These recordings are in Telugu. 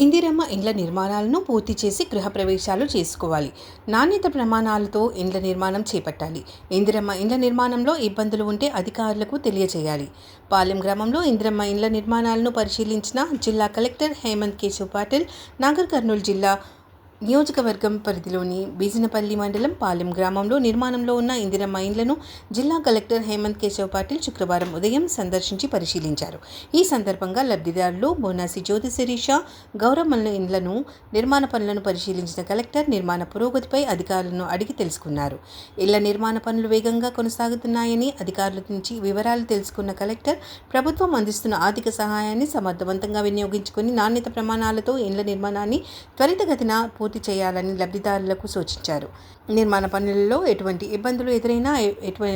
ఇందిరమ్మ ఇండ్ల నిర్మాణాలను పూర్తి చేసి గృహప్రవేశాలు చేసుకోవాలి. నాణ్యత ప్రమాణాలతో ఇండ్ల నిర్మాణం చేపట్టాలి. ఇందిరమ్మ ఇండ్ల నిర్మాణంలో ఇబ్బందులు ఉంటే అధికారులకు తెలియజేయాలి. పాలెం గ్రామంలో ఇందిరమ్మ ఇండ్ల నిర్మాణాలను పరిశీలించిన జిల్లా కలెక్టర్ హేమంత్ కేశవ్ పాటిల్, నాగర్ కర్నూలు జిల్లా నియోజకవర్గం పరిధిలోని బీజినపల్లి మండలం పాలెం గ్రామంలో నిర్మాణంలో ఉన్న ఇందిరమ్మ ఇండ్లను జిల్లా కలెక్టర్ హేమంత్ కేశవ్ పాటిల్ శుక్రవారం ఉదయం సందర్శించి పరిశీలించారు. ఈ సందర్భంగా లబ్ధిదారులు బోనాసి జ్యోతి శిరీష, గౌరమ్మల ఇండ్లను నిర్మాణ పనులను పరిశీలించిన కలెక్టర్ నిర్మాణ పురోగతిపై అధికారులను అడిగి తెలుసుకున్నారు. ఇళ్ల నిర్మాణ పనులు వేగంగా కొనసాగుతున్నాయని అధికారుల నుంచి వివరాలు తెలుసుకున్న కలెక్టర్ ప్రభుత్వం అందిస్తున్న ఆర్థిక సహాయాన్ని సమర్థవంతంగా వినియోగించుకుని నాణ్యత ప్రమాణాలతో ఇండ్ల నిర్మాణాన్ని త్వరితగతిన పూర్తి చేయాలని లబ్ధిదారులకు సూచించారు. నిర్మాణ పనులలో ఎటువంటి ఇబ్బందులు ఎదురైనా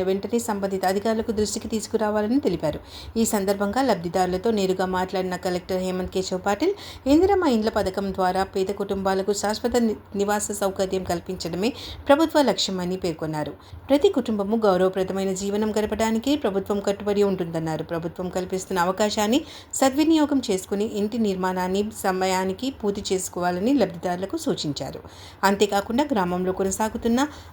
వెంటనే సంబంధిత అధికారులకు దృష్టికి తీసుకురావాలని తెలిపారు. ఈ సందర్భంగా లబ్ధిదారులతో నేరుగా మాట్లాడిన కలెక్టర్ హేమంత్ కేశవ్ పాటిల్, ఇందిరమ్మ ఇండ్ల పథకం ద్వారా పేద కుటుంబాలకు శాశ్వత నివాస సౌకర్యం కల్పించడమే ప్రభుత్వ లక్ష్యమని పేర్కొన్నారు. ప్రతి కుటుంబము గౌరవప్రదమైన జీవనం గడపడానికి ప్రభుత్వం కట్టుబడి ఉంటుందన్నారు. ప్రభుత్వం కల్పిస్తున్న అవకాశాన్ని సద్వినియోగం చేసుకుని ఇంటి నిర్మాణాన్ని సమయానికి పూర్తి చేసుకోవాలని లబ్ధిదారులకు సూచించారు. అంతేకాకుండా గ్రామంలో కొనసాగుతున్న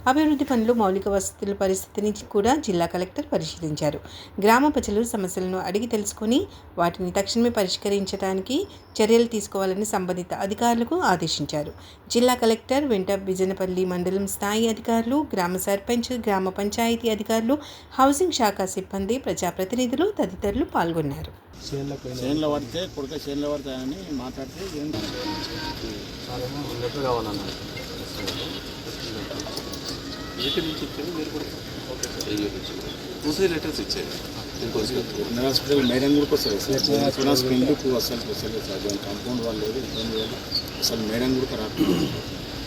అభివృద్ధి పనులు, మౌలిక వసతుల పరిస్థితిని కూడా జిల్లా కలెక్టర్ పరిశీలించారు. గ్రామ ప్రజలు సమస్యలను అడిగి తెలుసుకుని వాటిని తక్షణమే పరిష్కరించడానికి చర్యలు తీసుకోవాలని సంబంధిత అధికారులకు ఆదేశించారు. జిల్లా కలెక్టర్ వెంట బిజినపల్లి మండలం స్థాయి అధికారులు, గ్రామ సర్పంచ్, గ్రామ పంచాయతీ అధికారులు, హౌసింగ్ శాఖ సిబ్బంది, ప్రజాప్రతినిధులు తదితరులు పాల్గొన్నారు. చేనులో పడితే కొడుక చేనులో పడతాయని మాట్లాడితే కావాలన్నారు. లెటర్స్ ఇచ్చారు. హాస్పిటల్ మేడం కూడా వస్తారు సార్, స్పెండ్కు అసలు వస్తలేదు సార్. కాంపౌండ్ వాళ్ళు లేదు, ఇబ్బంది లేదు, అసలు మేడం కూడా రాదు.